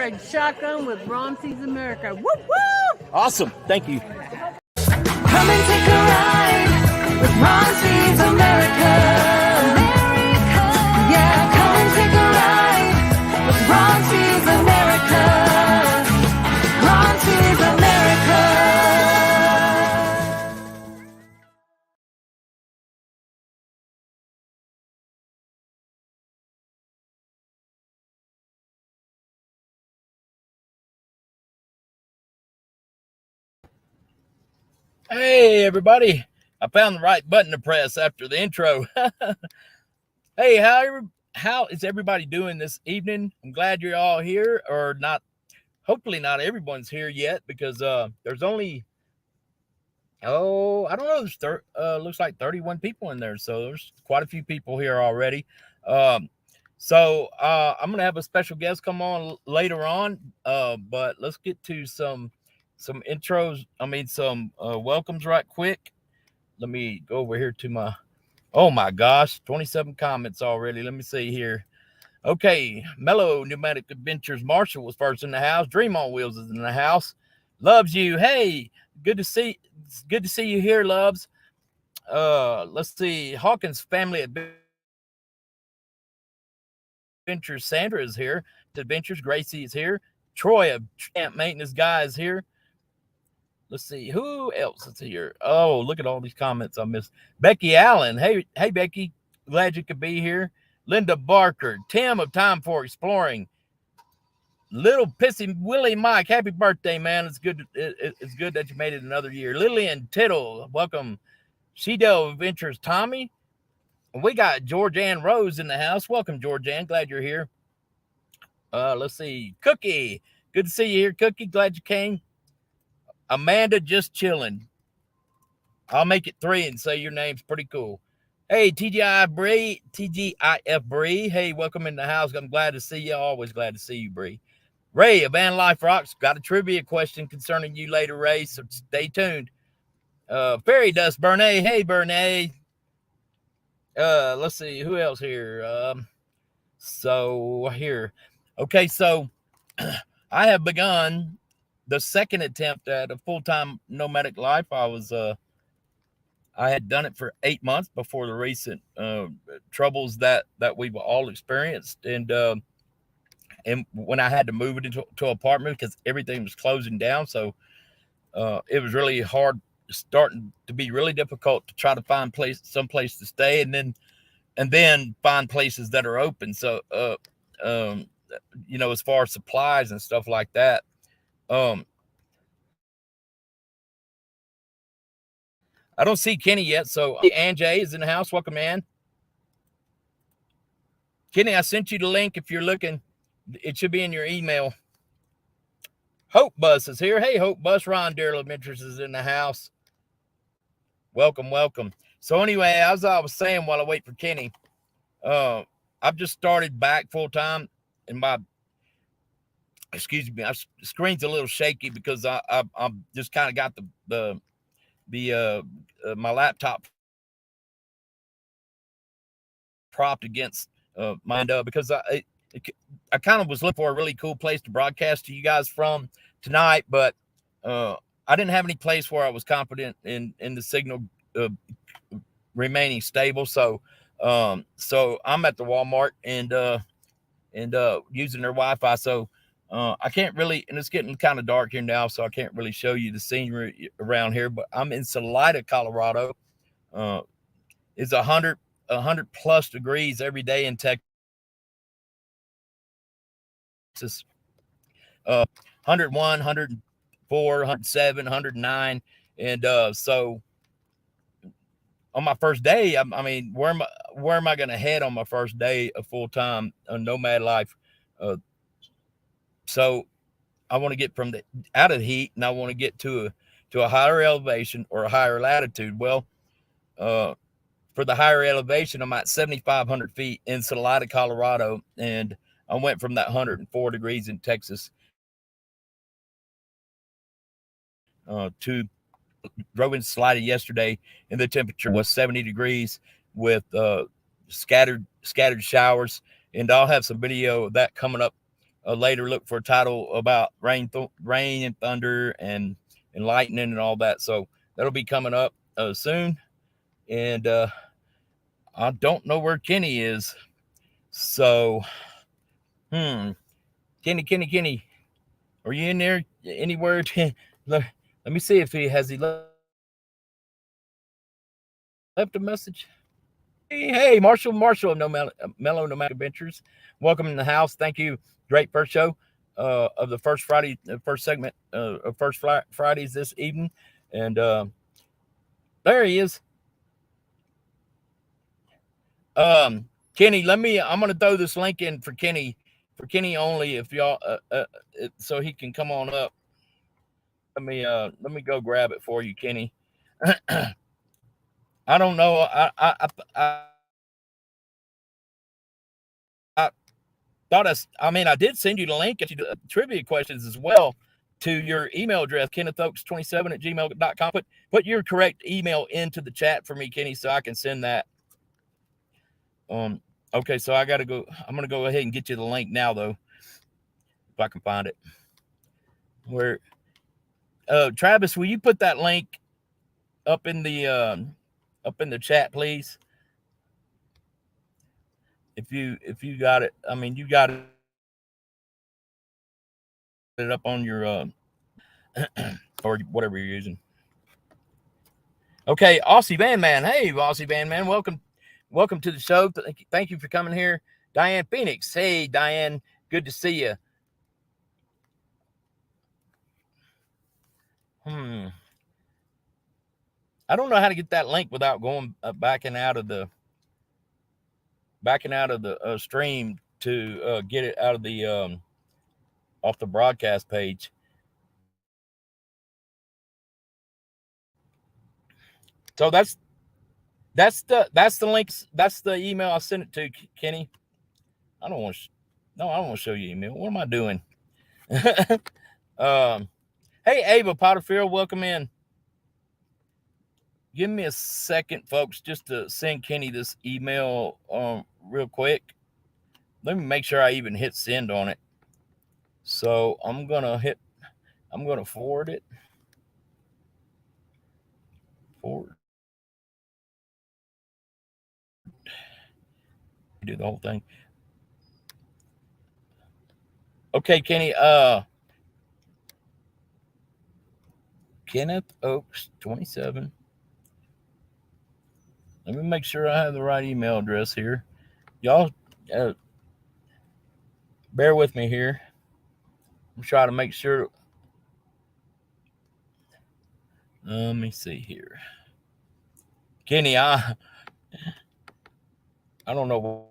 a shotgun with Ron Sees America. Whoop, whoop! Awesome. Thank you. Come and take a ride with Ron Sees America. Yeah, come and take a ride with Ron Sees America. Ron Sees America. Hey, everybody. I found the right button to press after the intro. Hey, how is everybody doing this evening? I'm glad you're all here, or not. Hopefully not everyone's here yet, because there's only, I don't know, there's looks like 31 people in there, so there's quite a few people here already. So I'm gonna have a special guest come on later on, but let's get to some intros. I mean, some welcomes right quick. Let me go over here to my, oh my gosh, 27 comments already. Let me see here. Okay, Mellow Nomadic Adventures Marshall was first in the house. Dream on Wheels is in the house. Loves you. Hey, good to see you here, Loves. Let's see. Hawkins Family Adventures Sandra is here. Adventures Gracie is here. Troy of Camp Maintenance Guy is here. Let's see who else is here. Oh, look at all these comments I missed. Becky Allen. Hey, Becky. Glad you could be here. Linda Barker. Tim of Time for Exploring. Little Pissy Willie Mike. Happy birthday, man. It's good. It's good that you made it another year. Lillian Tittle. Welcome. She-Dell Adventures Tommy. And we got Georgianne Rose in the house. Welcome, Georgianne. Glad you're here. Let's see. Cookie. Good to see you here, Cookie. Glad you came. Amanda just chilling. I'll make it 3 and say your name's pretty cool. Hey, TGIF Bree. Hey, welcome in the house. I'm glad to see you. Always glad to see you, Bree. Ray of Van Life Rocks got a trivia question concerning you later, Ray, so stay tuned. Fairy Dust Bernay. Hey, Bernay. Let's see who else here. So here. Okay, so I have begun the second attempt at a full-time nomadic life. I had done it for 8 months before the recent troubles that we've all experienced, and when I had to move it into an apartment because everything was closing down, so it was really hard, starting to be really difficult to try to find some place to stay, and then find places that are open. So as far as supplies and stuff like that. I don't see Kenny yet, so Anjay is in the house. Welcome, man. Kenny, I sent you the link if you're looking. It should be in your email. Hope Bus is here. Hey, Hope Bus. Ron Darrell Adventures is in the house. Welcome, welcome. So anyway, as I was saying while I wait for Kenny, I've just started back full-time, and my screen's a little shaky because I'm just kind of got my laptop propped against mine because I kind of was looking for a really cool place to broadcast to you guys from tonight, but I didn't have any place where I was confident in the signal remaining stable. So I'm at the Walmart and using their Wi-Fi. So I can't really, and it's getting kind of dark here now, so I can't really show you the scenery around here, but I'm in Salida, Colorado. It's 100 plus degrees every day in Texas. 101, 104, 107, 109. And so on my first day, I mean, where am I going to head on my first day of full-time nomad life? So I want to get out of the heat, and I want to get to a higher elevation or a higher latitude. Well, for the higher elevation, I'm at 7,500 feet in Salida, Colorado, and I went from that 104 degrees in Texas to drove in Salida yesterday, and the temperature was 70 degrees with scattered showers. And I'll have some video of that coming up later look for a title about rain and thunder and lightning and all that. So that'll be coming up soon. And I don't know where Kenny is. So, Kenny, are you in there anywhere? Let me see if he left a message. Hey, Marshall, no Mellow Nomadic Adventures. Welcome in the house. Thank you. Great first show of the first Friday, first segment of First Fridays this evening. And there he is. Kenny, I'm going to throw this link in for Kenny only, if y'all, so he can come on up. Let me go grab it for you, Kenny. I don't know. I did send you the link to the trivia questions as well to your email address, KennethOaks27@gmail.com. Put your correct email into the chat for me, Kenny, so I can send that. Okay, so I got to go. I'm going to go ahead and get you the link now, though, if I can find it. Where, Travis, will you put that link up in the chat, please? If you got it, you got it up on your or whatever you're using. Okay, Aussie Van Man. Hey, Aussie Van Man, welcome to the show. Thank you for coming here. Diane Phoenix. Hey, Diane, good to see you. I don't know how to get that link without going backing out of the stream to get it out of the off the broadcast page. So that's the link. That's the email I sent it to, Kenny. I don't want to show you email. What am I doing? Hey, Ava Potterfield, welcome in. Give me a second, folks, just to send Kenny this email real quick. Let me make sure I even hit send on it. So I'm gonna forward it. Forward. Do the whole thing. Okay, Kenny. Kenneth Oaks 27. Let me make sure I have the right email address here. Y'all bear with me here. I'm trying to make sure. Let me see here. Kenny, I don't know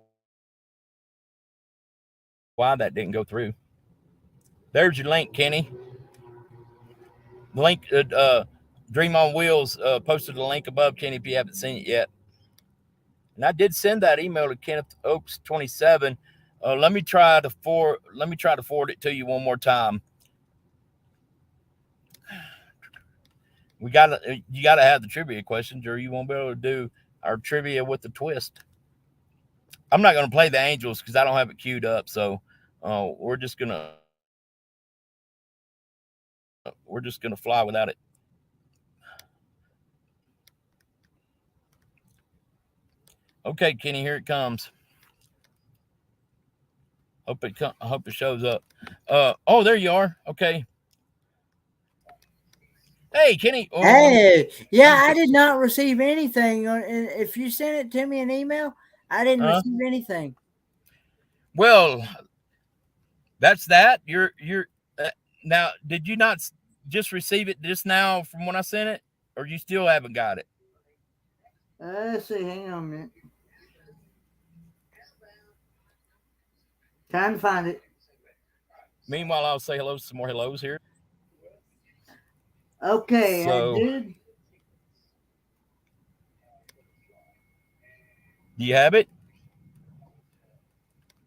why that didn't go through. There's your link, Kenny. The link, Dream on Wheels posted a link above, Kenny, if you haven't seen it yet. And I did send that email to Kenneth Oaks 27. Let me try to forward it to you one more time. You gotta have the trivia questions, or you won't be able to do our trivia with the twist. I'm not gonna play the Angels because I don't have it queued up, so we're just gonna fly without it. Okay, Kenny, here it comes. I hope it shows up. Oh, there you are. Okay. Hey, Kenny. Oh, hey, yeah, I did not receive anything. If you sent it to me an email, I didn't receive anything. Well, that's that. You're now. Did you not just receive it just now from when I sent it, or you still haven't got it? Let's see. Hang on a minute. Trying to find it. Meanwhile, I'll say hello to some more hellos here. Okay, so, I did. Do you have it?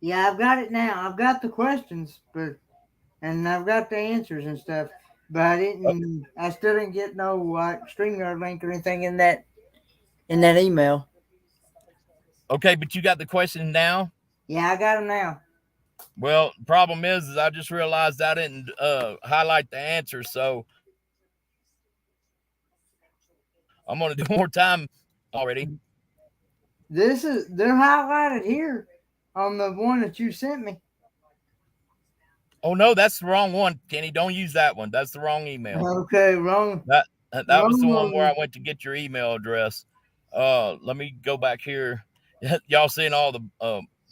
Yeah, I've got it now. I've got the questions, and I've got the answers and stuff. But I didn't. I still didn't get no StreamYard link or anything in that email. Okay, but you got the question now? Yeah, I got them now. Well, the problem is I just realized I didn't highlight the answer, so I'm gonna do more time already. They're highlighted here on the one that you sent me. Oh no, that's the wrong one, Kenny. Don't use that one. That's the wrong email. Okay, wrong. That was the one where I went to get your email address. Let me go back here. Y'all seeing all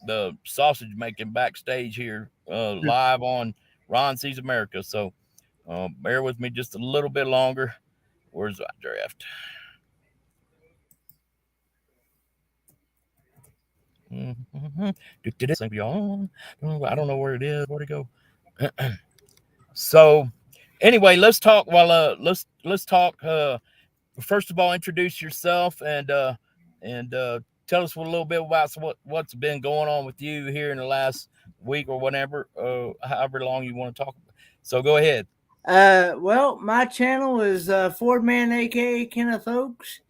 the sausage making backstage here live on Ron Sees America. So bear with me just a little bit longer. Where's that draft? I don't know where it is. Where'd it go? So anyway, let's talk. Well, let's talk. First of all, introduce yourself and tell us a little bit about what's been going on with you here in the last week or whatever, however long you want to talk. So go ahead. Well, my channel is Ford Man, AKA Kenneth Oaks.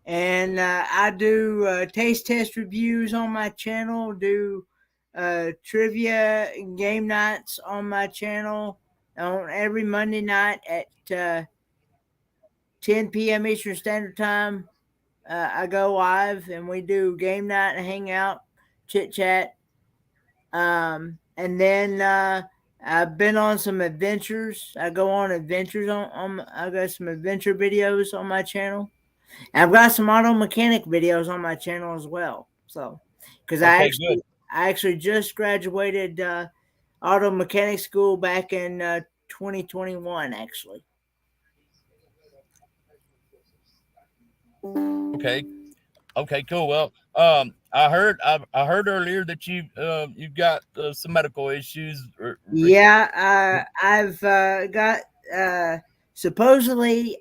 And I do taste test reviews on my channel, do trivia and game nights on my channel on every Monday night at 10 p.m. Eastern Standard Time. I go live and we do game night and hang out, chit chat. And then I've been on some adventures. I go on adventures I got some adventure videos on my channel. I've got some auto mechanic videos on my channel as well. So, because I actually just graduated auto mechanic school back in 2021, actually. Okay, cool. Well, I heard earlier that you've got some medical issues. Yeah, I've got supposedly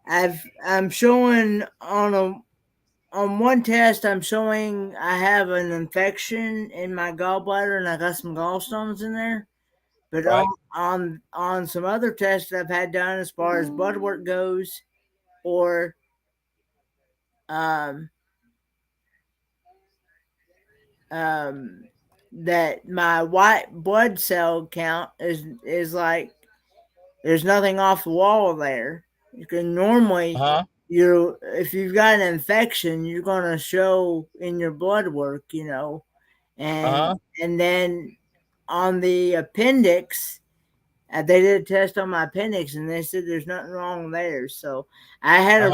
I'm showing on one test, I'm showing I have an infection in my gallbladder and I got some gallstones in there. But right. on some other tests that I've had done as far as blood work goes, or that my white blood cell count is like there's nothing off the wall there. You can normally if you've got an infection, you're gonna show in your blood work, and then on the appendix, they did a test on my appendix and they said there's nothing wrong there. So I had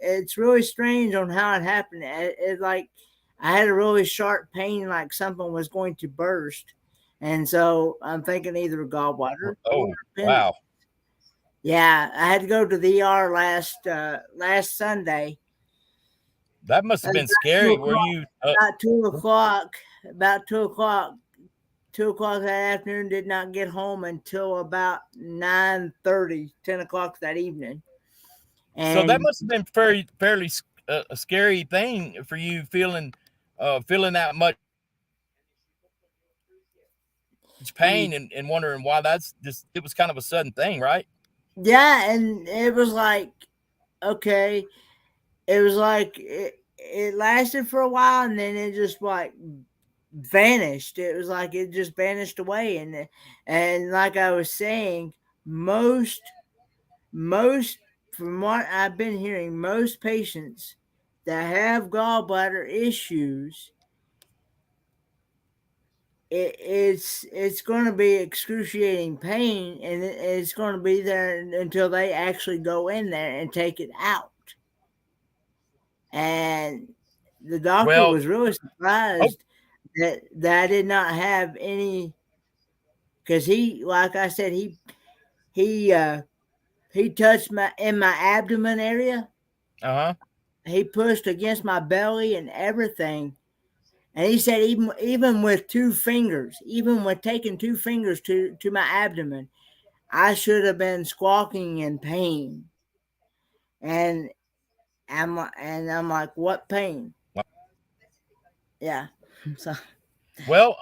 it's really strange on how it happened. It like I had a really sharp pain, like something was going to burst, and so I'm thinking either gallbladder. Oh, wow. Yeah, I had to go to the ER last Sunday. That must have been scary. Were you about 2:00? About 2:00. 2:00 that afternoon. Did not get home until about 9:30, 10 o'clock that evening. And so that must have been fairly a scary thing for you, feeling that much pain and wondering why it was kind of a sudden thing, right? Yeah, and it was like, okay, it was like it lasted for a while and then it just like vanished. It was like it just vanished away, and like I was saying, most from what I've been hearing, most patients that have gallbladder issues, it's going to be excruciating pain, and it's going to be there until they actually go in there and take it out. And the doctor was really surprised that I did not have any, because he, like I said, he touched my abdomen area. He pushed against my belly and everything. And he said even with 2 fingers, even with taking 2 fingers to my abdomen, I should have been squawking in pain. And I'm like, what pain? Yeah. So. Well,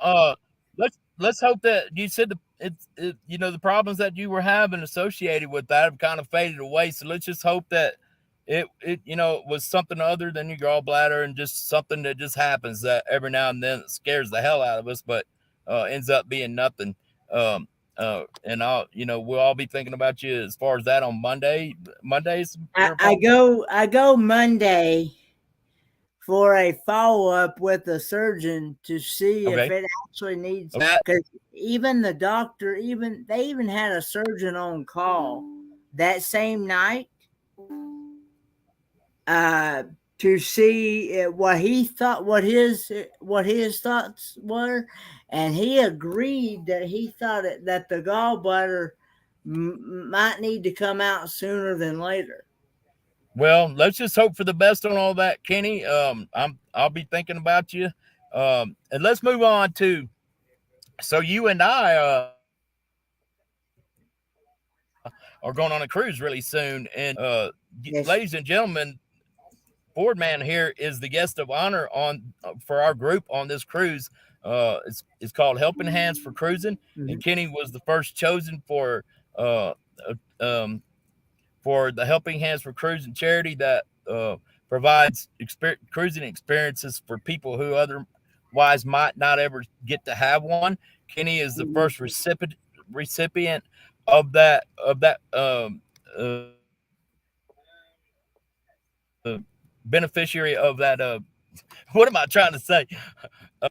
let's hope that you said the problems that you were having associated with that have kind of faded away. So let's just hope that it was something other than your gallbladder, and just something that just happens that every now and then scares the hell out of us, but ends up being nothing. And we'll all be thinking about you as far as that on Mondays. I go Monday for a follow-up with the surgeon to see if it actually needs, because even the doctor, they even had a surgeon on call that same night to see what he thought, what his thoughts were, and he agreed that he thought that the gallbladder might need to come out sooner than later. Well, let's just hope for the best on all that, Kenny. I'll be thinking about you. And let's move on to, so you and I are going on a cruise really soon. And yes. Ladies and gentlemen, Boardman here is the guest of honor for our group on this cruise. It's called Helping Hands for Cruising. Mm-hmm. And Kenny was the first chosen for the Helping Hands for Cruising charity that provides cruising experiences for people who otherwise might not ever get to have one. Kenny is the first recipient of that beneficiary of that. What am I trying to say?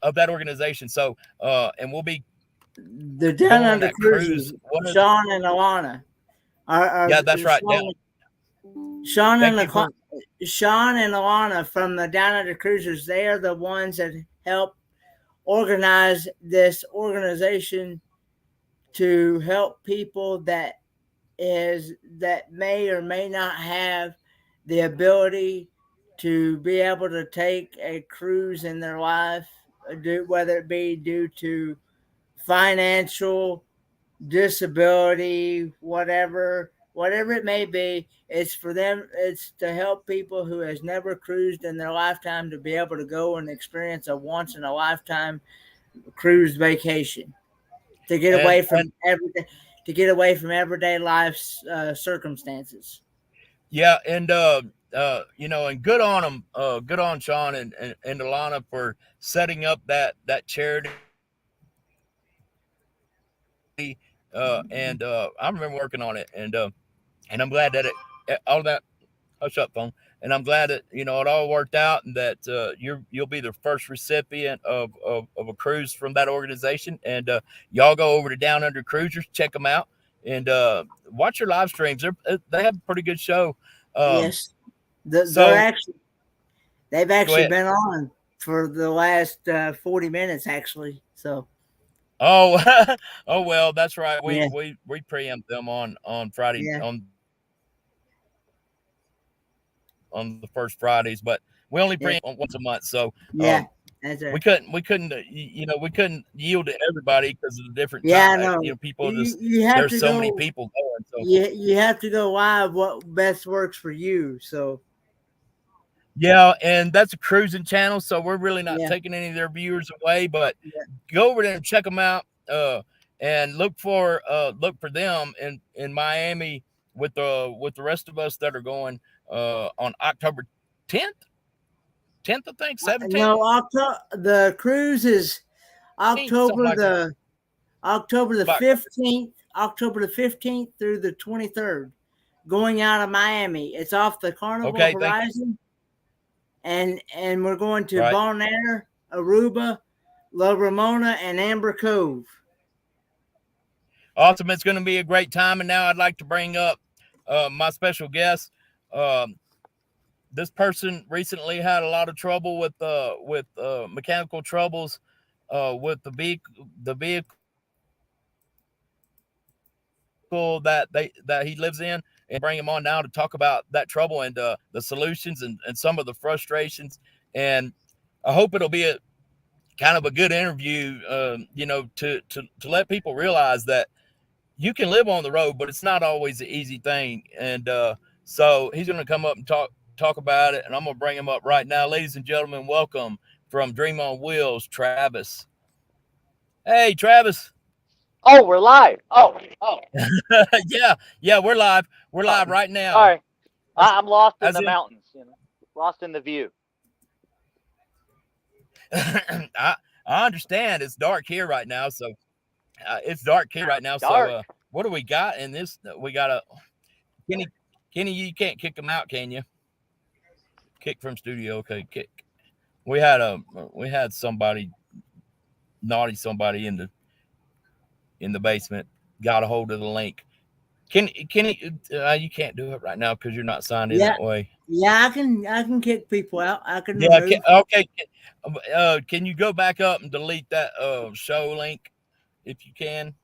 Of that organization. So, and we'll be the Down Under Cruises. Sean and Alana. Yeah, that's right. Sean and Alana from the Down Under Cruisers, they are the ones that help organize this organization to help people that may or may not have the ability to be able to take a cruise in their life, whether it be due to financial, disability, whatever it may be. It's for them. It's to help people who has never cruised in their lifetime to be able to go and experience a once in a lifetime cruise vacation, to get away from everyday life's circumstances. Yeah, and and good on them. Good on Sean and Alana for setting up that charity. And I remember working on it, and I'm glad that all that. Hush up, phone. And I'm glad that it all worked out, and that you'll be the first recipient of a cruise from that organization. And y'all go over to Down Under Cruisers, check them out, and watch your live streams. They have a pretty good show. Yes, they've actually been on for the last 40 minutes, actually. So. Oh, oh well, that's right. We preempt them on Friday, on the first Fridays, but we only preempt once a month. So that's right. we couldn't yield to everybody because of the different people. There's so many people going. So you have to go live what best works for you. So. Yeah, and that's a cruising channel, so we're really not taking any of their viewers away. But go over there and check them out, and look for them in Miami with the rest of us that are going on October 10th. I think 17th. No, the cruise is October the 15th, October the 15th through the 23rd, going out of Miami. It's off the Carnival Horizon. And we're going to Bonaire, Aruba, La Ramona, and Amber Cove. Awesome. It's going to be a great time. And now I'd like to bring up my special guest. This person recently had a lot of trouble with mechanical troubles with the vehicle that he lives in, and bring him on now to talk about that trouble and the solutions and some of the frustrations. And I hope it'll be a kind of a good interview, to let people realize that you can live on the road, but it's not always an easy thing. And so he's going to come up and talk about it, and I'm going to bring him up right now. Ladies and gentlemen, welcome from Dream on Wheels, Travis. Hey, Travis. Oh, we're live. Oh. yeah, we're live. We're live right now. All right. I'm lost in the mountains, lost in the view. I understand. It's dark here right now, so Dark. So what do we got in this? We got a Kenny. You can't kick them out, can you? Kick from studio. Okay, kick. We had somebody naughty somebody in the basement got a hold of the link. Kenny, you can't do it right now because you're not signed in that way. Yeah, I can kick people out. I can. Yeah. Okay. Can you go back up and delete that show link if you can?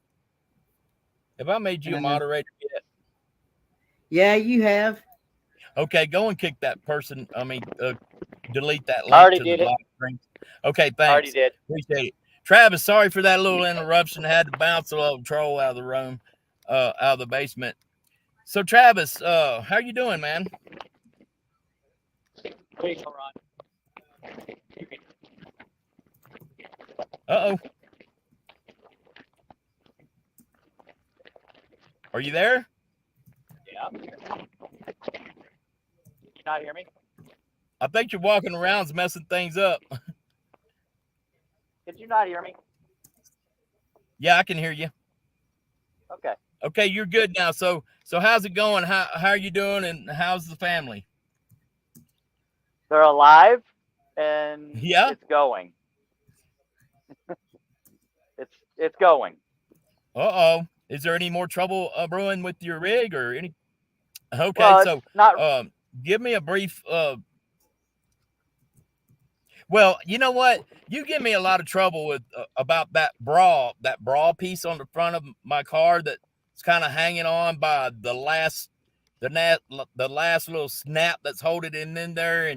Have I made you a moderator yet? Yeah, you have. Okay, go and kick that person. Delete that link. I already did it. Live stream. Okay, thanks. I already did. Appreciate it. Travis, sorry for that little interruption. I had to bounce a little troll out of the room, out of the basement. So, Travis, how you doing, man? Uh-oh. Are you there? Yeah, I'm here. Can you not hear me? I think you're walking around messing things up. Did you not hear me? Yeah, I can hear you. Okay. Okay, you're good now. So how's it going? How are you doing, and how's the family? They're alive, and it's going. it's going. Uh-oh. Is there any more trouble brewing with your rig or any? Okay, well, so not... give me a brief. Well, you know what? You give me a lot of trouble with about that bra piece on the front of my car that's kind of hanging on by the last little snap that's holding it in there,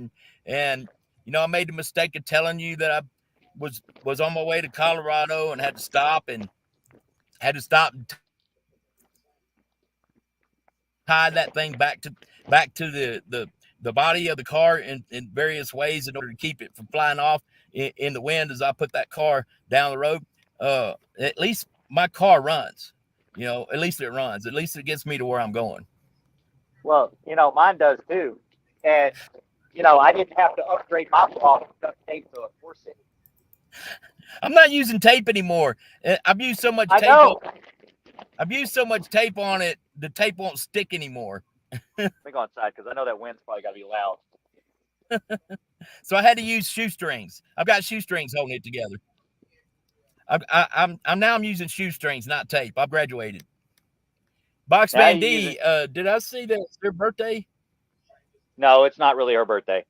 and I made the mistake of telling you that I was on my way to Colorado and had to stop and tie that thing back to the body of the car in various ways in order to keep it from flying off in the wind as I put that car down the road. At least my car runs, at least it runs. At least it gets me to where I'm going. Well, mine does too. And, I didn't have to upgrade my bra with duct tape to enforce it. I'm not using tape anymore. I've used so much tape. I've used so much tape on it, the tape won't stick anymore. Let me go inside because I know that wind's probably got to be loud. So I had to use shoestrings. I've got shoestrings holding it together. I'm using shoestrings, not tape. I've graduated. Boxman D, did I see that it's her birthday? No, it's not really her birthday.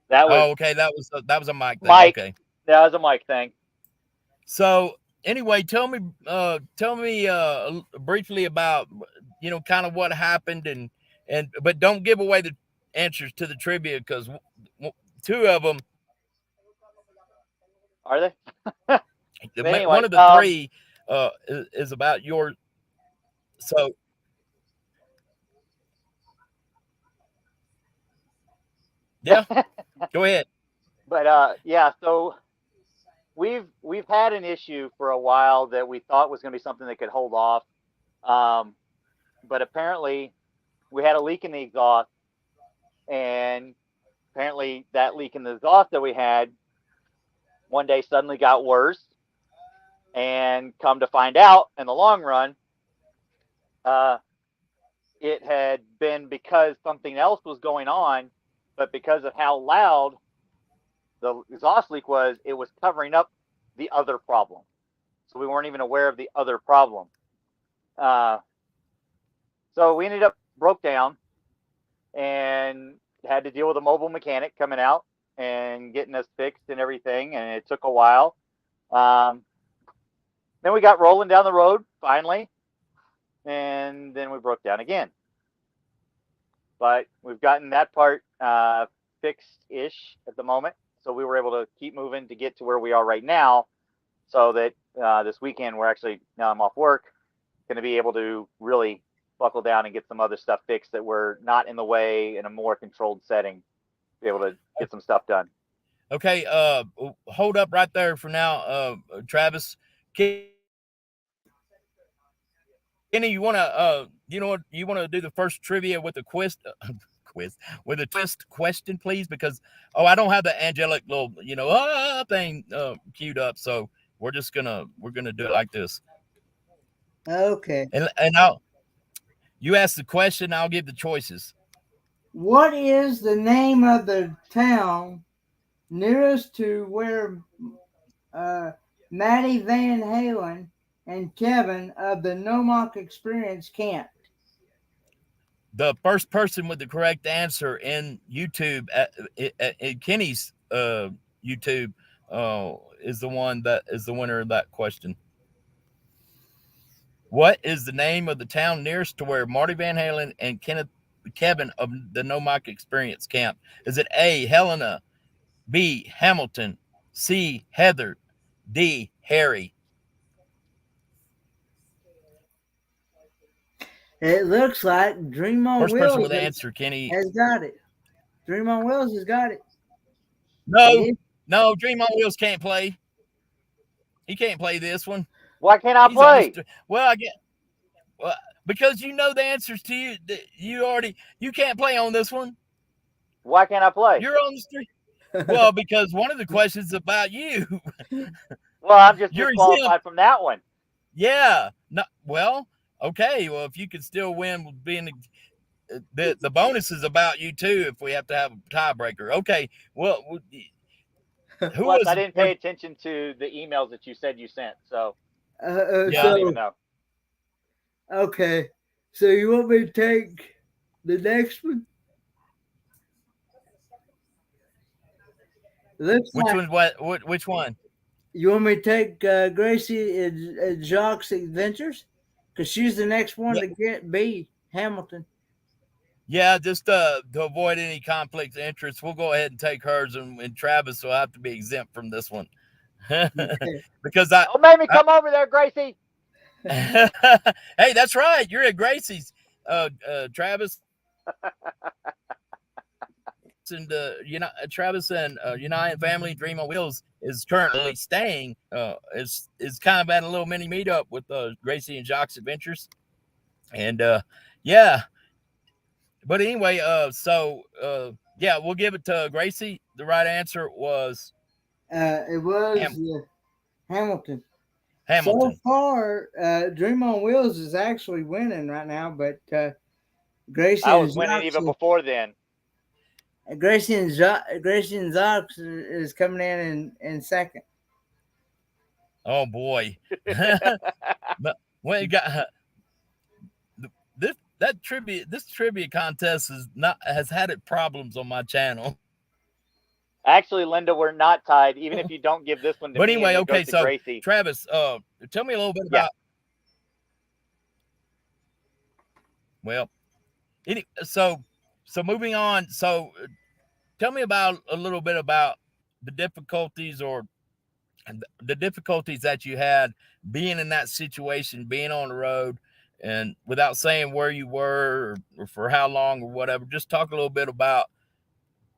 That was okay. That was a Mike thing. Mike. Okay. That was a Mike thing. So anyway, tell me briefly about kind of what happened but don't give away the answers to the trivia because two of them are they. Anyway, one of the three is about your. So yeah, go ahead. But so we've had an issue for a while that we thought was going to be something that could hold off, but apparently we had a leak in the exhaust, and apparently that leak in the exhaust that we had one day suddenly got worse, and come to find out in the long run, it had been because something else was going on, but because of how loud the exhaust leak was, it was covering up the other problem. So we weren't even aware of the other problem. So we ended up broke down and had to deal with a mobile mechanic coming out and getting us fixed and everything. And it took a while. Then we got rolling down the road finally. And then we broke down again. But we've gotten that part fixed-ish at the moment. So we were able to keep moving to get to where we are right now, so that this weekend we're actually, now I'm off work, going to be able to really buckle down and get some other stuff fixed that we're not in the way in a more controlled setting, be able to get some stuff done. Okay, hold up right there for now, Travis. Kenny, you want to do the first trivia with a with a twist question, please, because I don't have the angelic little thing queued up, so we're gonna do it like this. Okay. And you ask the question, I'll give the choices. What is the name of the town nearest to where Maddie Van Halen and Kevin of the Nomadic Experience camped? The first person with the correct answer in YouTube at Kenny's YouTube is the one that is the winner of that question. What is the name of the town nearest to where Marty Van Halen and Kevin of the Nomadic Experience camp? Is it A, Helena, B, Hamilton, C, Heather, D, Harry? It looks like Dream on First Wheels person with the answer, Kenny, has got it. Dream on Wheels has got it. No, Dream on Wheels can't play. He can't play this one. Why can't I play? Well, I get because you know the answers to you. You can't play on this one. Why can't I play? You're on the street. Well, because one of the questions is about you. Well, I'm just disqualified from that one. Yeah. No. Well, okay. Well, if you could still win, being the bonus is about you too. If we have to have a tiebreaker, okay. Well, Plus, I didn't pay attention to the emails that you said you sent, so yeah, I don't even know. Okay, so you want me to take the next one? Which one? You want me to take Gracie and Jacques' Adventures? Because she's the next one to get B, Hamilton. Yeah, just to avoid any conflict of interest, we'll go ahead and take hers, and Travis will have to be exempt from this one. Because don't make me come over there, Gracie. Hey, that's right. You're at Gracie's, Travis. And Travis and United Family Dream on Wheels is currently staying. Is kind of at a little mini meetup with Gracie and Jacques' Adventures, and yeah. But anyway, we'll give it to Gracie. The right answer was Hamilton. Hamilton. So far, Dream on Wheels is actually winning right now, but Gracie. I was winning even before then. Gracie and Jacques is coming in second. Oh boy! But when you got this trivia contest has had its problems on my channel. Actually, Linda, we're not tied, even if you don't give this one to me. But anyway, okay, so Gracie. Travis, tell me a little bit about. Well, so moving on. So, tell me a little bit about the difficulties that you had being in that situation, being on the road, and without saying where you were or for how long or whatever. Just talk a little bit about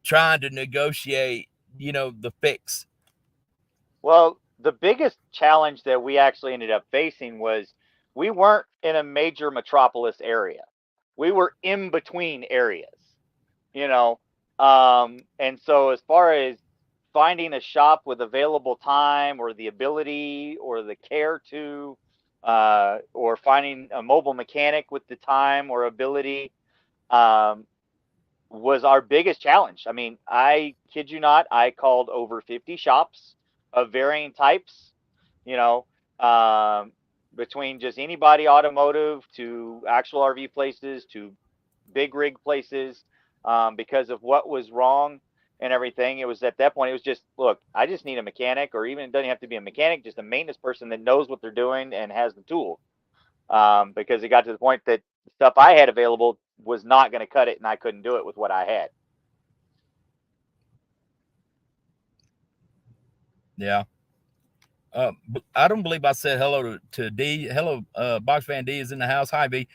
trying to negotiate, the fix. Well, the biggest challenge that we actually ended up facing was we weren't in a major metropolis area. We were in between areas, and so as far as finding a shop with available time or the ability or the care to, or finding a mobile mechanic with the time or ability, was our biggest challenge. I mean, I kid you not, I called over 50 shops of varying types, between just anybody automotive to actual RV places to big rig places, because of what was wrong and everything. It was at that point, it was just, look, I just need a mechanic, or even it doesn't have to be a mechanic, just a maintenance person that knows what they're doing and has the tool. Because it got to the point that the stuff I had available was not going to cut it, and I couldn't do it with what I had. Yeah. I don't believe I said hello to D. Hello, Box Fan D is in the house. Hi, B.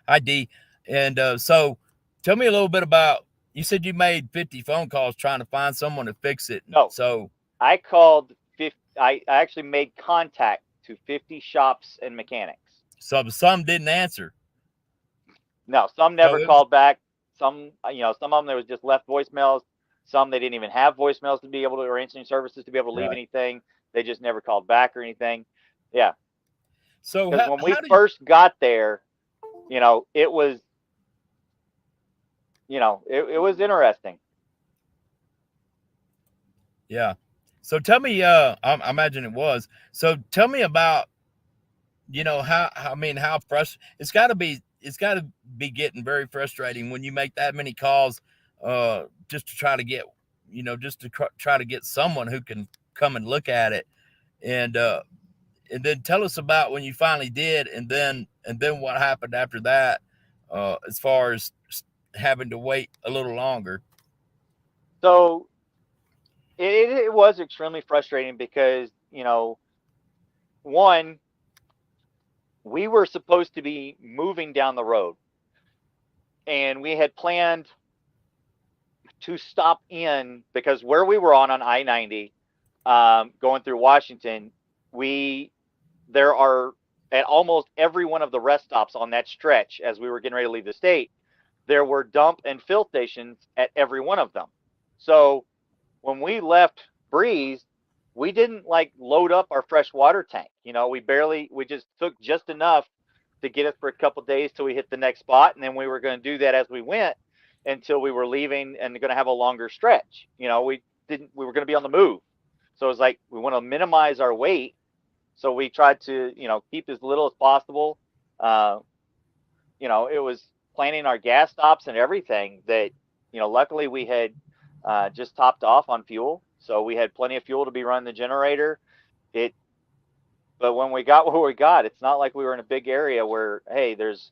Hi, D. And so tell me a little bit about, you said you made 50 phone calls trying to find someone to fix it. No. So I called 50. I actually made contact to 50 shops and mechanics. So some didn't answer. No, some never called back. some of them there was just left voicemails. Some they didn't even have voicemails to be able to, or answering services to be able to leave anything. They just never called back or anything. Yeah. So because when we first got there, it was, it was interesting. Yeah. So tell me, I imagine it was. So tell me about, how frustrating it's got to be. It's got to be getting very frustrating when you make that many calls, just to try to get, try to get someone who can come and look at it, and then tell us about when you finally did, and then what happened after that, as far as having to wait a little longer. So it was extremely frustrating because, one, we were supposed to be moving down the road, and we had planned to stop in, because where we were on I-90, going through Washington, there are, at almost every one of the rest stops on that stretch, as we were getting ready to leave the state, there were dump and fill stations at every one of them. So when we left Breeze, we didn't load up our fresh water tank. We just took just enough to get us for a couple days till we hit the next spot. And then we were going to do that as we went until we were leaving and going to have a longer stretch. We were going to be on the move. So it was we want to minimize our weight. So we tried to, keep as little as possible. It was planning our gas stops and everything that, luckily we had just topped off on fuel. So we had plenty of fuel to be running the generator. But when we got where we got, it's not like we were in a big area where, hey, there's,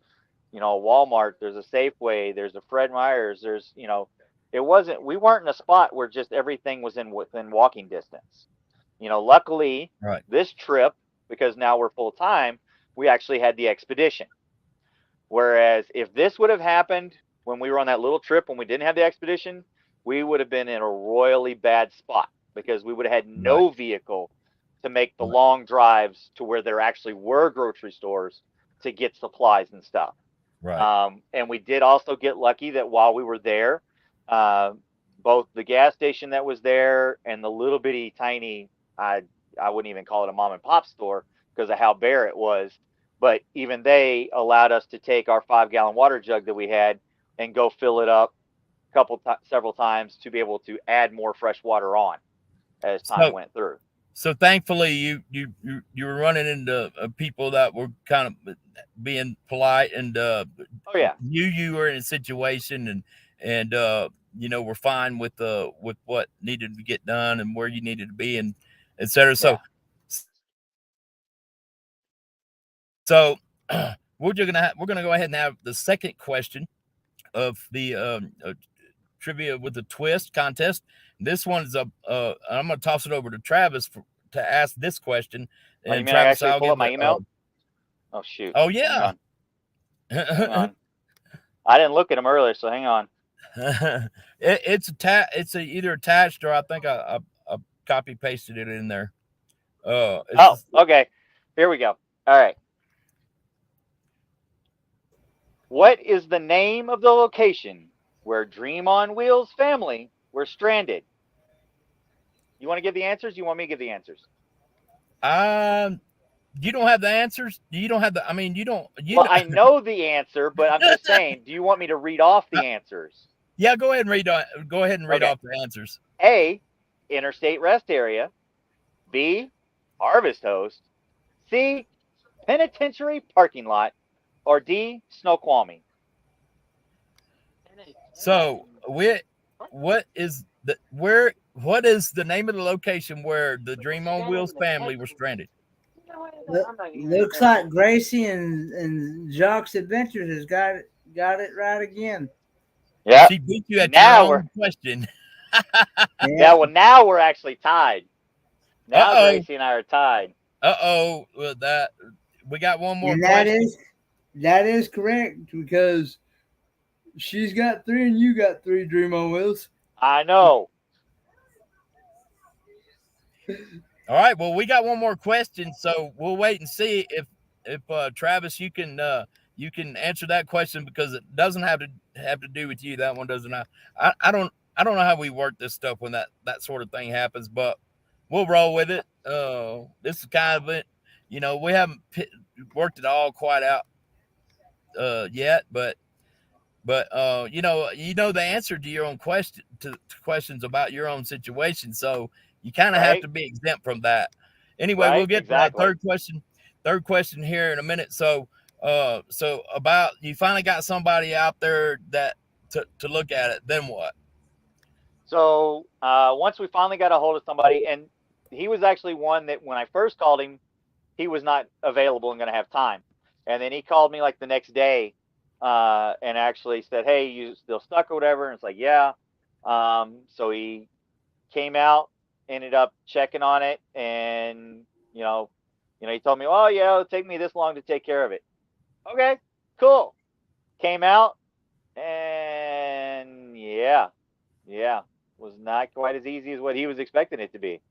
a Walmart, there's a Safeway, there's a Fred Meyer's, there's, we weren't in a spot where just everything was within walking distance. Luckily, this trip, because now we're full time, we actually had the expedition. Whereas if this would have happened when we were on that little trip, when we didn't have the expedition, we would have been in a royally bad spot, because we would have had no vehicle to make the long drives to where there actually were grocery stores to get supplies and stuff. And we did also get lucky that while we were there, both the gas station that was there and the little bitty tiny, I wouldn't even call it a mom and pop store because of how bare it was, but even they allowed us to take our 5-gallon water jug that we had and go fill it up several times to be able to add more fresh water on as time went through. So thankfully you were running into people that were kind of being polite and knew you were in a situation and were fine with what needed to get done and where you needed to be and et cetera. So we're gonna go ahead and have the second question of the trivia with a twist contest. This one's I'm gonna toss it over to Travis to ask this question. And Travis, I'll pull up my email. Oh shoot! Oh yeah. Hang on. I didn't look at them earlier, so hang on. It's either attached or I think I copy pasted it in there. Okay. Here we go. All right. What is the name of the location where Dream on Wheels family were stranded? You want to give the answers? You want me to give the answers? You don't have the answers. You don't have the. I mean, you don't. I know the answer, but I'm just saying. Do you want me to read off the answers? Yeah, go ahead and read. Go ahead and read off the answers. A, Interstate Rest Area. B, Harvest Host. C, Penitentiary Parking Lot. Or D, Snoqualmie. So what is the name of the location where the Dream on Wheels family were stranded? Looks like Gracie and Jacques Adventures has got it right again. Yeah, she beat you at your own question. Yeah, well now we're actually tied. Now Gracie and I are tied. Well, that we got one more. And that is correct because she's got 3 and you got 3 Dream on Wheels. I know. All right. Well, we got one more question, so we'll wait and see if Travis, you can you can answer that question, because it doesn't have to do with you. That one doesn't have. I don't know how we work this stuff when that sort of thing happens, but we'll roll with it. This is kind of it. You know, we haven't worked it all quite out yet, but you know the answer to your own question, to questions about your own situation. So you kind of have to be exempt from that. Anyway, we'll get to that third question here in a minute. So about, you finally got somebody out there that to look at it. Then what? So once we finally got a hold of somebody, and he was actually one that when I first called him, he was not available and going to have time. And then he called me like the next day and actually said, "Hey, you still stuck or whatever?" And it's like, "Yeah." So he came out, ended up checking on it, and you know, he told me, "Oh yeah, it'll take me this long to take care of it." Okay, cool. Came out, and yeah, was not quite as easy as what he was expecting it to be.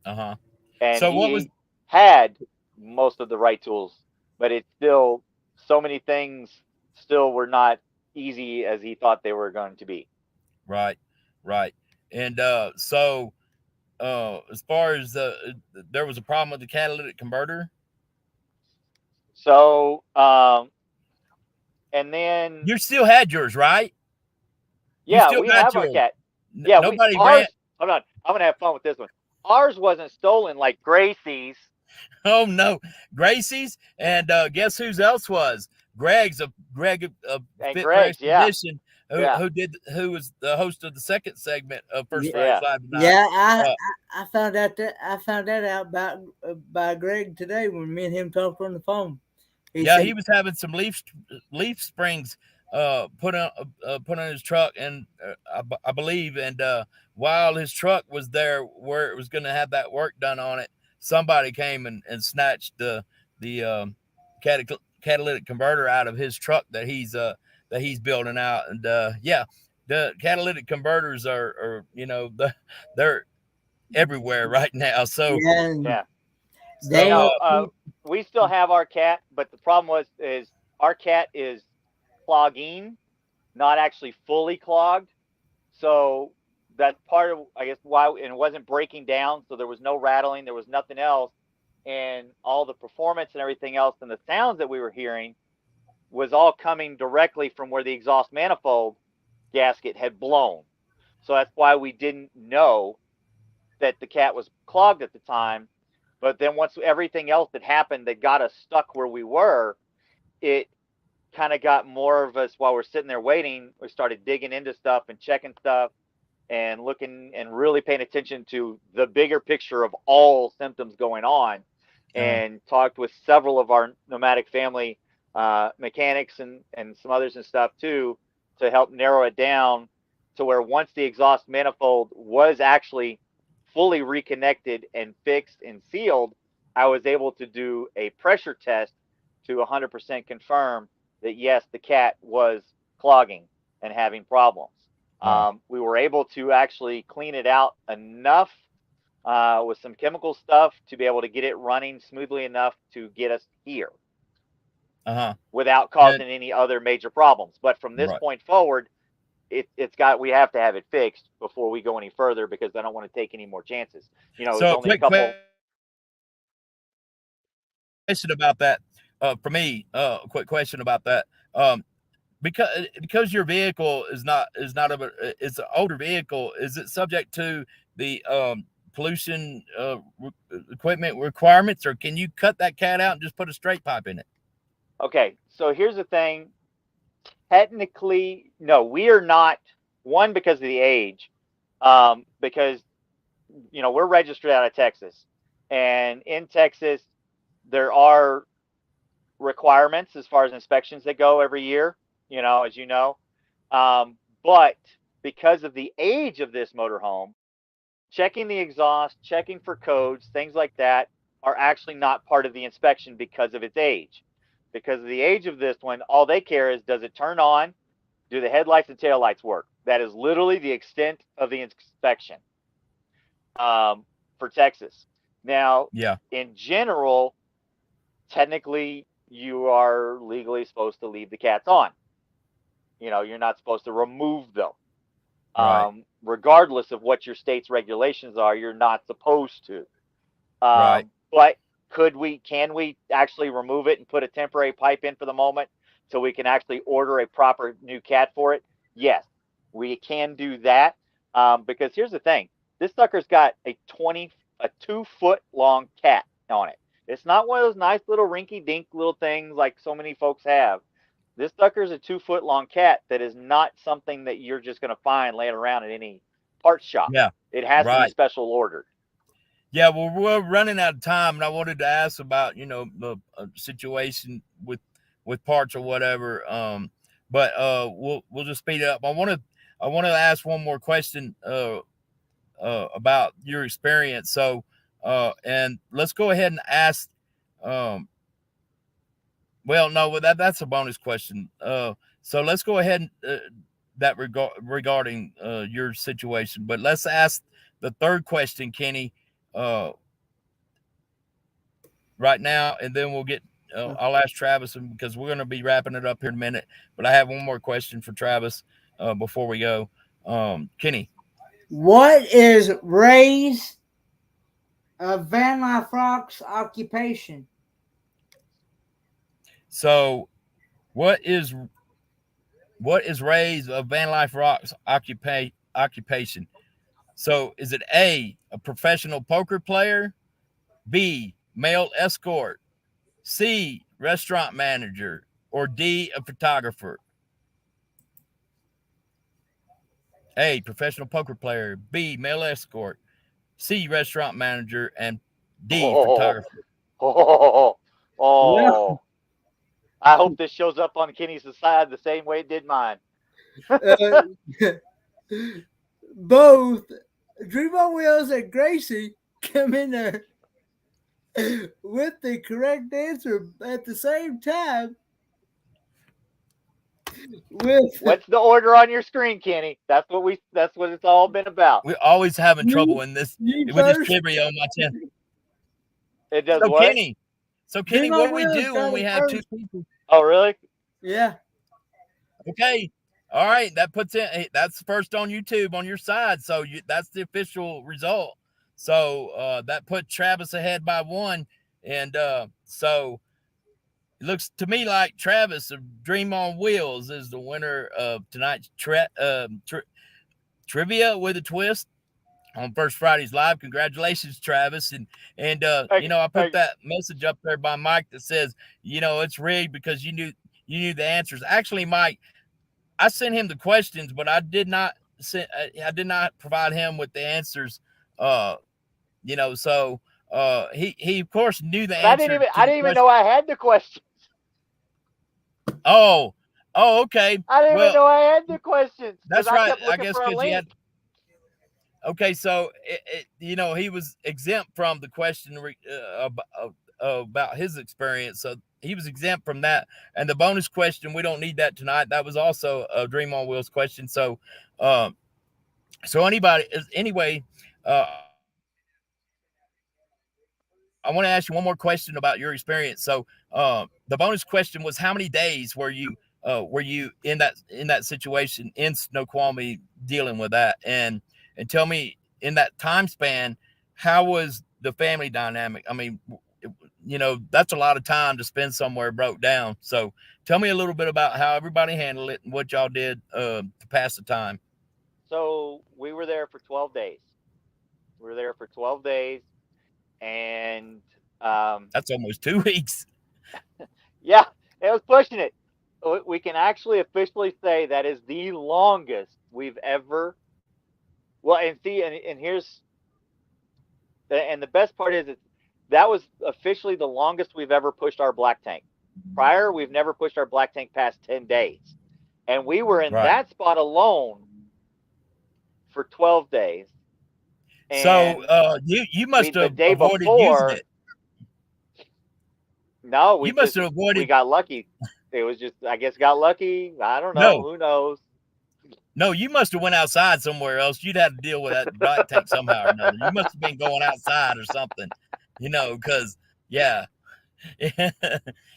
And so he had most of the right tools, but it's still, so many things still were not easy as he thought they were going to be. Right. And so as far as there was a problem with the catalytic converter. So and then you still had yours, right? Yeah, we have our cat. Yeah, nobody ran. Hold on, I'm gonna have fun with this one. Ours wasn't stolen like Gracie's. Oh no, Gracie's, and guess whose else was? Greg's Greg Fit Fresh Edition, who was the host of the second segment of First Fridays Live tonight. Yeah, I found that out by Greg today when me and him talked on the phone. He was having some leaf springs put on his truck, and I believe, and while his truck was there where it was going to have that work done on it, somebody came and snatched the catalytic converter out of his truck that he's building out. And the catalytic converters are they're everywhere right now. So we still have our cat, but the problem is our cat is clogging, not actually fully clogged. So that's part of, I guess, why, and it wasn't breaking down. So there was no rattling, there was nothing else. And all the performance and everything else and the sounds that we were hearing was all coming directly from where the exhaust manifold gasket had blown. So that's why we didn't know that the cat was clogged at the time. But then once everything else that happened that got us stuck where we were, it kind of got more of us while we're sitting there waiting. We started digging into stuff and checking stuff and looking and really paying attention to the bigger picture of all symptoms going on, and talked with several of our Nomadic family mechanics and some others and stuff too, to help narrow it down to where once the exhaust manifold was actually fully reconnected and fixed and sealed, I was able to do a pressure test to 100% confirm that yes, the cat was clogging and having problems. We were able to actually clean it out enough with some chemical stuff to be able to get it running smoothly enough to get us here without causing any other major problems. But from this point forward, we have to have it fixed before we go any further, because I don't want to take any more chances. So it's only a couple. Question about that for me. Quick question about that. Because your vehicle is it's an older vehicle, is it subject to the pollution equipment requirements, or can you cut that cat out and just put a straight pipe in it? Okay, so here's the thing. Technically, no, we are not. One, because of the age, because we're registered out of Texas, and in Texas there are requirements as far as inspections that go every year, as you know. But because of the age of this motorhome, checking the exhaust, checking for codes, things like that are actually not part of the inspection because of its age. Because of the age of this one, all they care is, does it turn on? Do the headlights and taillights work? That is literally the extent of the inspection for Texas. Now, in general, technically, you are legally supposed to leave the cats on. You know, you're not supposed to remove them. Right. Regardless of what your state's regulations are, you're not supposed to. Right. But can we actually remove it and put a temporary pipe in for the moment so we can actually order a proper new cat for it? Yes, we can do that. Because here's the thing. This sucker's got a 2-foot long cat on it. It's not one of those nice little rinky dink little things like so many folks have. This sucker's a 2-foot long cat that is not something that you're just going to find laying around at any parts shop. Yeah. It has to be special ordered. Yeah, well, we're running out of time, and I wanted to ask about, you know, the situation with parts or whatever. But we'll just speed it up. I want to ask one more question about your experience. So, and let's go ahead and ask. Well, no, that's a bonus question. So let's go ahead and that regarding your situation. But let's ask the third question, Kenny. Right now, and then we'll get I'll ask Travis, because we're going to be wrapping it up here in a minute, but I have one more question for Travis before we go. Kenny, what is Ray's Van Life Rock's occupation? So what is Ray's Van Life Rock's occupation? So is it A professional poker player, B, male escort, C, restaurant manager, or D, a photographer? A, professional poker player, B, male escort, C, restaurant manager, and D, photographer. Yeah. I hope this shows up on Kenny's side the same way it did mine. Both Dream on Wheels and Gracie come in there with the correct answer at the same time. What's the order on your screen, Kenny? That's what it's all been about. We're always having trouble in this with this trivia on my channel. It does what? Kenny, what do we do when we have two people? Oh, really? Yeah. Okay. All right, that puts it. That's first on YouTube on your side, so that's the official result. So that put Travis ahead by 1, and so it looks to me like Travis of Dream on Wheels is the winner of tonight's trivia with a twist on First Fridays Live. Congratulations, Travis, and you know, I put that message up there by Mike that says, you know, it's rigged because you knew the answers. Actually, Mike, I sent him the questions, but I did not provide him with the answers. You know, so he of course knew the answer. I didn't even know I had the questions. Oh, okay. I didn't even know I had the questions. That's right. I guess because you had. Okay, so you know, he was exempt from the question about his experience, so he was exempt from that. And the bonus question, we don't need that tonight. That was also a Dream on Wheels question. So, anyway, I want to ask you one more question about your experience. So, the bonus question was, how many days were you in that situation in Snoqualmie dealing with that? And tell me, in that time span, how was the family dynamic? I mean, you know, that's a lot of time to spend somewhere broke down. So tell me a little bit about how everybody handled it and what y'all did to pass the time. So we were there for 12 days. And that's almost 2 weeks. Yeah, it was pushing it. We can actually officially say that is the longest we've ever. Well, and see, and here's, and the best part is that was officially the longest we've ever pushed our black tank. Prior, we've never pushed our black tank past 10 days. And we were in that spot alone for 12 days. And so you must have avoided using it. No, we must have avoided. We got lucky. It was just, I guess, got lucky. I don't know. Who knows? No, you must have went outside somewhere else. You'd have to deal with that black tank somehow or another. You must have been going outside or something, you know, because, yeah.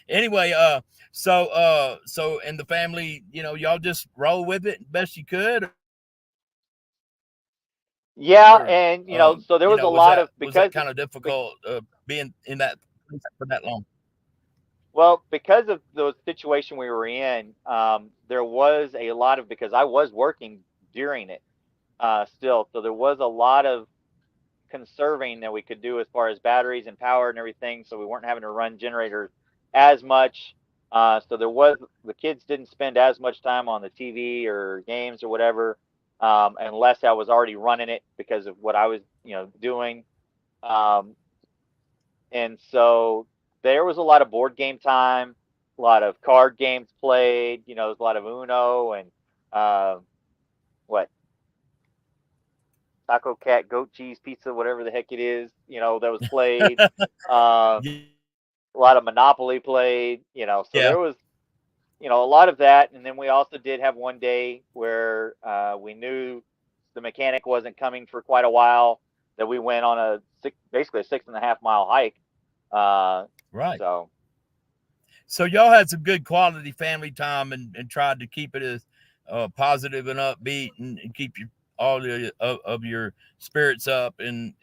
Anyway, so and the family, y'all just roll with it best you could. Yeah, and so there was a lot of, because was that kind of difficult being in that for that long. Well, because of the situation we were in, there was a lot of, because I was working during it still, so there was a lot of conserving that we could do as far as batteries and power and everything, so we weren't having to run generators as much. So the kids didn't spend as much time on the TV or games or whatever, unless I was already running it because of what I was, doing. And so there was a lot of board game time, a lot of card games played, there's a lot of Uno and Taco Cat, Goat Cheese Pizza, whatever the heck it is, that was played. A lot of Monopoly played, so there was, a lot of that. And then we also did have one day where we knew the mechanic wasn't coming for quite a while, that we went on basically a 6.5 mile hike. Right. So y'all had some good quality family time and tried to keep it as positive and upbeat and keep all of your spirits up and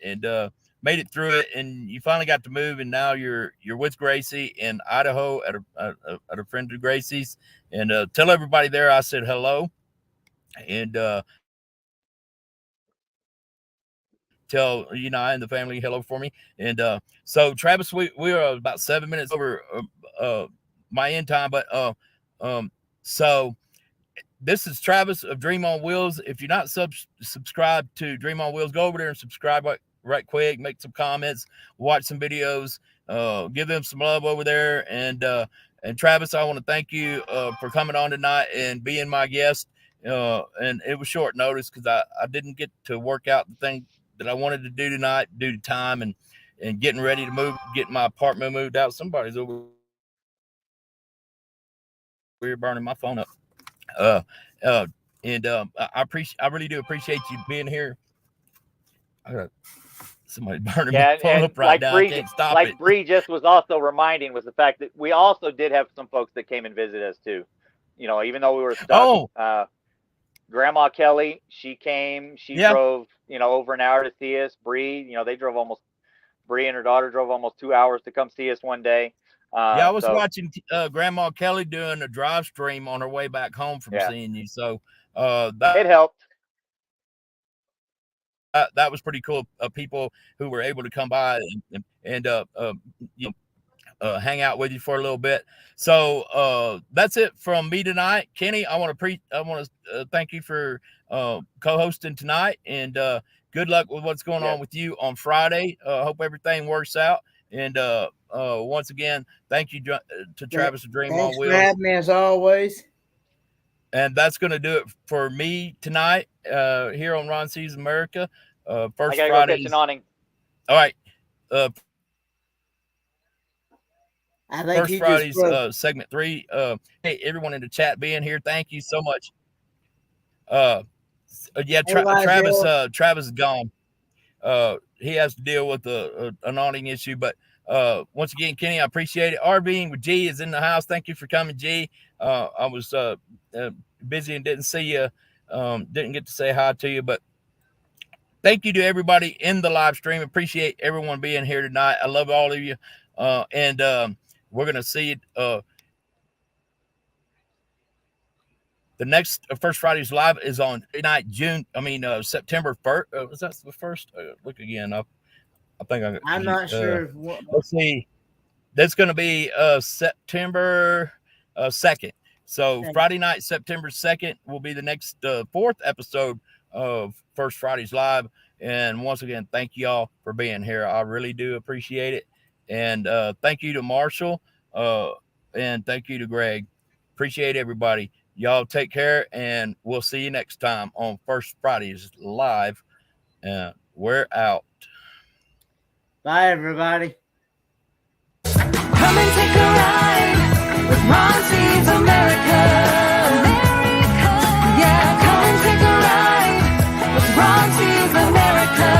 made it through it, and you finally got to move, and now you're with Gracie in Idaho at a friend of Gracie's, and tell everybody there I said hello, and tell I and the family hello for me. And so Travis, we are about 7 minutes over my end time, but so this is Travis of Dream on Wheels. If you're not subscribed to Dream on Wheels, go over there and subscribe right quick, make some comments, watch some videos, give them some love over there. And Travis, I want to thank you for coming on tonight and being my guest. And it was short notice because I didn't get to work out the thing that I wanted to do tonight due to time and getting ready to move, getting my apartment moved out. Somebody's over here burning my phone up. I really do appreciate you being here. I got somebody burning my phone up right now. I can't stop it. Bree just was also reminding was the fact that we also did have some folks that came and visited us too. Even though we were stuck. Grandma Kelly, she came. She drove, over an hour to see us. Bree, Bree and her daughter drove almost 2 hours to come see us one day. I was watching Grandma Kelly doing a drive stream on her way back home from seeing you. So it helped. That was pretty cool. People who were able to come by and hang out with you for a little bit. So that's it from me tonight. Kenny, I want to thank you for co-hosting tonight, and good luck with what's going on with you on Friday. Hope everything works out. And once again, thank you to Travis of Dream on Wheels. Thanks for having me as always. And that's going to do it for me tonight here on Ron Sees America. First Friday. Go catch an awning. All right. First Friday's segment 3. Hey, everyone in the chat being here, thank you so much. Travis is gone. He has to deal with an awning issue, but once again, Kenny, I appreciate it. RVing with G is in the house. Thank you for coming, G. I was busy and didn't see you, didn't get to say hi to you, but thank you to everybody in the live stream. Appreciate everyone being here tonight. I love all of you. And we're going to see it. The next First Fridays Live is on tonight, September 1st. Was that the first? Look again. I'm not sure. Let's see. That's going to be September 2nd. So Friday night, September 2nd, will be the next fourth episode of First Fridays Live. And once again, thank you all for being here. I really do appreciate it. And thank you to Marshall. And thank you to Greg. Appreciate everybody. Y'all take care, and we'll see you next time on First Fridays Live. We're out. Bye, everybody. Come and take a ride with Ron Sees America. Yeah, come and take a ride with Ron Sees America.